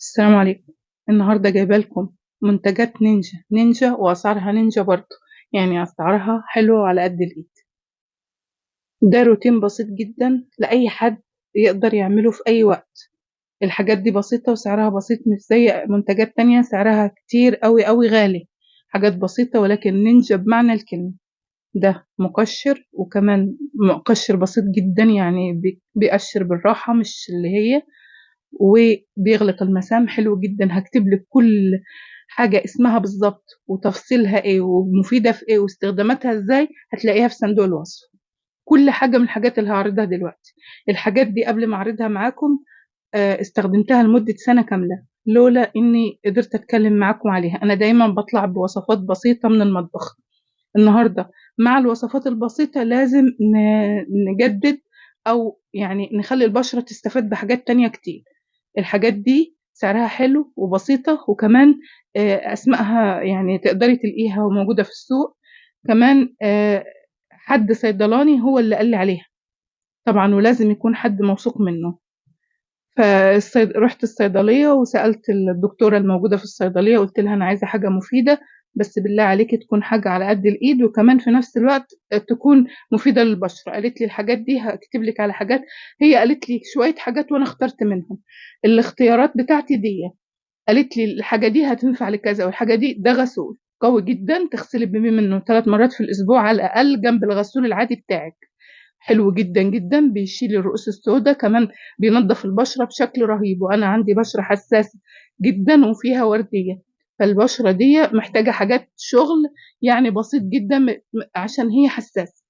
السلام عليكم. النهارده جايبه لكم منتجات نينجا واسعارها نينجا برضه، يعني اسعارها حلوه وعلى قد الايد. ده روتين بسيط جدا لاي حد يقدر يعمله في اي وقت. الحاجات دي بسيطه وسعرها بسيط، مش زي منتجات تانية سعرها كتير قوي قوي غالي. حاجات بسيطه ولكن نينجا بمعنى الكلمه. ده مقشر، وكمان مقشر بسيط جدا، يعني بيقشر بالراحه مش اللي هي، وبيغلق المسام حلو جدا. هكتب لك كل حاجة اسمها بالظبط وتفصيلها ايه ومفيدة في ايه واستخداماتها ازاي، هتلاقيها في صندوق الوصف. كل حاجة من الحاجات اللي هعرضها دلوقتي. الحاجات دي قبل ما اعرضها معاكم استخدمتها لمدة سنة كاملة، لولا اني قدرت اتكلم معاكم عليها. انا دايما بطلع بوصفات بسيطة من المطبخ. النهاردة مع الوصفات البسيطة لازم نجدد، او يعني نخلي البشرة تستفاد بحاجات تانية كتير. الحاجات دي سعرها حلو وبسيطة، وكمان أسمائها يعني تقدري تلاقيها وموجودة في السوق. كمان حد صيدلاني هو اللي قال لي عليها طبعا، ولازم يكون حد موثوق منه. رحت الصيدلية وسألت الدكتورة الموجودة في الصيدلية، قلت لها أنا عايزة حاجة مفيدة، بس بالله عليك تكون حاجة على قد الإيد، وكمان في نفس الوقت تكون مفيدة للبشرة. قالت لي الحاجات دي هكتب لك على حاجات. هي قالت لي شوية حاجات وأنا اخترت منهم. الاختيارات بتاعتي دي، قالت لي الحاجة دي هتنفع لكذا، والحاجة دي ده غسول قوي جدا تغسلي بيه منه 3 مرات في الأسبوع على الأقل جنب الغسول العادي بتاعك. حلو جدا جدا، بيشيل الرؤوس السوداء، كمان بينظف البشرة بشكل رهيب. وأنا عندي بشرة حساسة جدا وفيها وردية، فالبشرة دي محتاجة حاجات شغل يعني بسيط جدا عشان هي حساسة.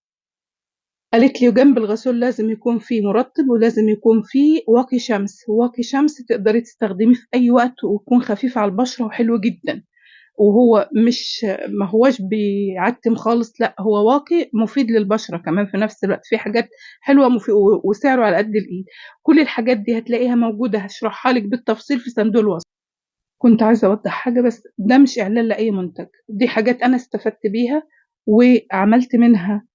قالت لي جنب الغسول لازم يكون فيه مرطب، ولازم يكون فيه واقي شمس. واقي شمس تقدري تستخدميه في أي وقت، ويكون خفيف على البشرة وحلو جدا. وهو مش ما هوش بيعتم خالص، لا هو واقي مفيد للبشرة كمان في نفس الوقت. في حاجات حلوة وسعره على قد الإيد. كل الحاجات دي هتلاقيها موجودة، هشرحها لك بالتفصيل في صندوق الوصف. كنت عايزة أوضح حاجة، بس ده مش إعلان لأي منتج، دي حاجات أنا استفدت بيها وعملت منها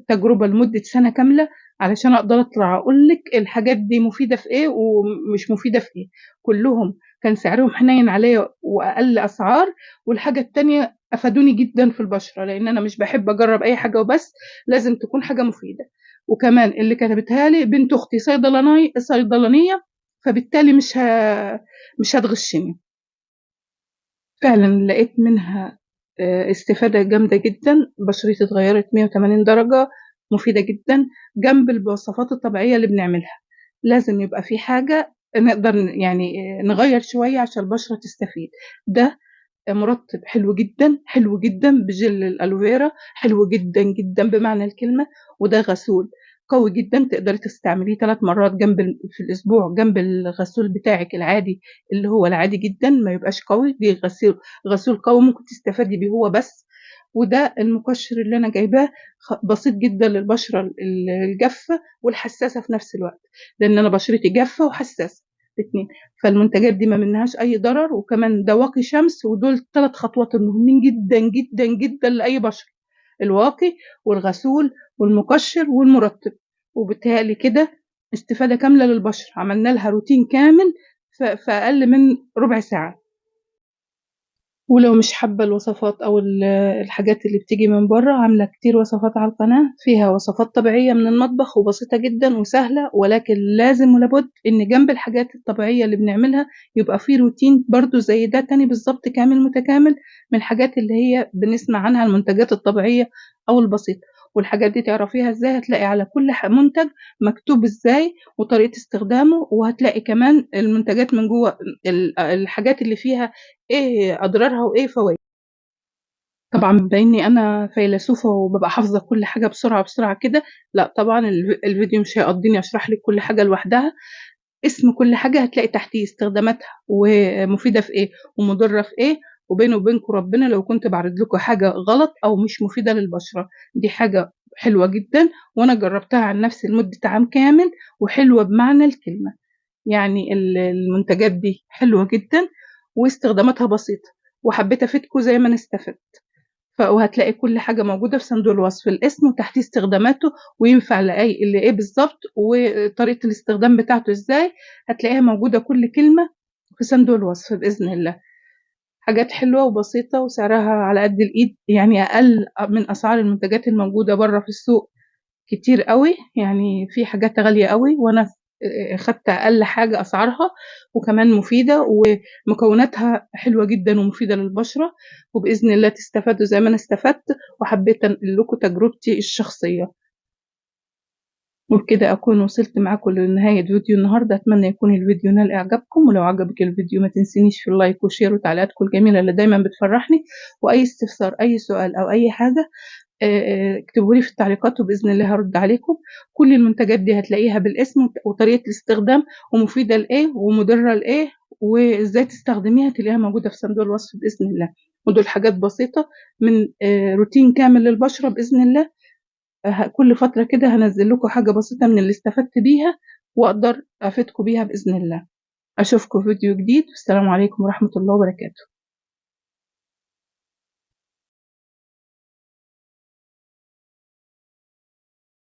تجربة لمدة سنة كاملة، علشان أقدر أطلع أقول لك الحاجات دي مفيدة في إيه ومش مفيدة في إيه. كلهم كان سعرهم حنين عليا وأقل أسعار، والحاجة التانية أفادوني جدا في البشرة، لأن أنا مش بحب أجرب أي حاجة وبس، لازم تكون حاجة مفيدة. وكمان اللي كتبتها لي بنت أختي صيدلانية، فبالتالي مش هتغشني. فعلا لقيت منها استفادة جامدة جدا، بشرتي اتغيرت 180 درجة، مفيدة جدا. جنب الوصفات الطبيعية اللي بنعملها لازم يبقى في حاجة نقدر يعني نغير شوية عشان البشرة تستفيد. ده مرطب حلو جدا، حلو جدا بجل الألوفيرا، حلو جدا جدا بمعنى الكلمة. وده غسول قوي جدا، تقدري تستعمليه 3 مرات في الأسبوع جنب الغسول بتاعك العادي، اللي هو العادي جدا ما يبقاش قوي. دي غسول قوي ممكن تستفادي بيه هو بس. وده المقشر اللي أنا جايباه، بسيط جدا للبشرة الجافة والحساسة في نفس الوقت، لأن أنا بشرتي جافة وحساسة الاتنين. فالمنتجات دي ما منهاش اي ضرر، وكمان ده واقي شمس. ودول 3 خطوات مهمين جدا جدا جدا لاي بشره: الواقي والغسول والمقشر والمرطب. وبالتالي كده استفاده كامله للبشره، عملنا لها روتين كامل في اقل من ربع ساعه. ولو مش حابة الوصفات أو الحاجات اللي بتيجي من بره، عاملة كتير وصفات على القناة فيها وصفات طبيعية من المطبخ وبسيطة جدا وسهلة. ولكن لازم ولابد إن جنب الحاجات الطبيعية اللي بنعملها يبقى في روتين برضو زي ده تاني بالظبط، كامل متكامل، من الحاجات اللي هي بنسمع عنها المنتجات الطبيعية أو البسيطة. والحاجات دي تعرفيها ازاي؟ هتلاقي على كل منتج مكتوب ازاي وطريقة استخدامه، وهتلاقي كمان المنتجات من جوه الحاجات اللي فيها ايه اضرارها وايه فوائدها. طبعا باني انا فيلسوفه وببقى حافظه كل حاجه بسرعه بسرعه كده، لا طبعا الفيديو مش هيقضيني اشرح لك كل حاجه لوحدها. اسم كل حاجه هتلاقي تحتيه استخداماتها ومفيده في ايه ومضره في ايه. وبيني وبينكم ربنا لو كنت بعرض لكم حاجه غلط او مش مفيده للبشره، دي حاجه حلوه جدا وانا جربتها عن نفسي لمده عام كامل، وحلوه بمعنى الكلمه. يعني المنتجات دي حلوه جدا واستخداماتها بسيطه، وحبيت افيدكم زي ما انا استفدت. وهتلاقي كل حاجة موجودة في صندوق الوصف، الاسم وتحتيه استخداماته، وينفع لإيه بالظبط، وطريقة الاستخدام بتاعته ازاي. هتلاقيها موجودة كل كلمة في صندوق الوصف بإذن الله. حاجات حلوة وبسيطة وسعرها على قد الإيد، يعني أقل من أسعار المنتجات الموجودة برّه في السوق كتير أوي، يعني في حاجات غالية أوي وأنا خدت أقل حاجة أسعارها، وكمان مفيدة ومكوناتها حلوة جدًا ومفيدة للبشرة، وبإذن الله تستفادوا زي ما أنا استفدت، وحبيت أنقل لكم تجربتي الشخصية. وبكده أكون وصلت معاكم لنهاية فيديو النهاردة، أتمنى يكون الفيديو نال إعجابكم، ولو عجبك الفيديو ما تنسينيش في اللايك وشير وتعليقاتكم الجميلة اللي دايمًا بتفرحني، وأي استفسار أي سؤال أو أي حاجة اكتبوا لي في التعليقات وبإذن الله هارُد عليكم. كل المنتجات دي هتلاقيها بالاسم وطريقة الاستخدام ومفيدة لإيه ومُضرة لإيه وإزاي تستخدميها تلاقيها موجودة في صندوق الوصف بإذن الله. ودول حاجات بسيطة من روتين كامل للبشرة بإذن الله. كل فترة كده هانزّل لكم حاجة بسيطة من اللي استفدت بيها وأقدر أفيدكم بيها بإذن الله. أشوفكم في فيديو جديد والسلام عليكم ورحمة الله وبركاته.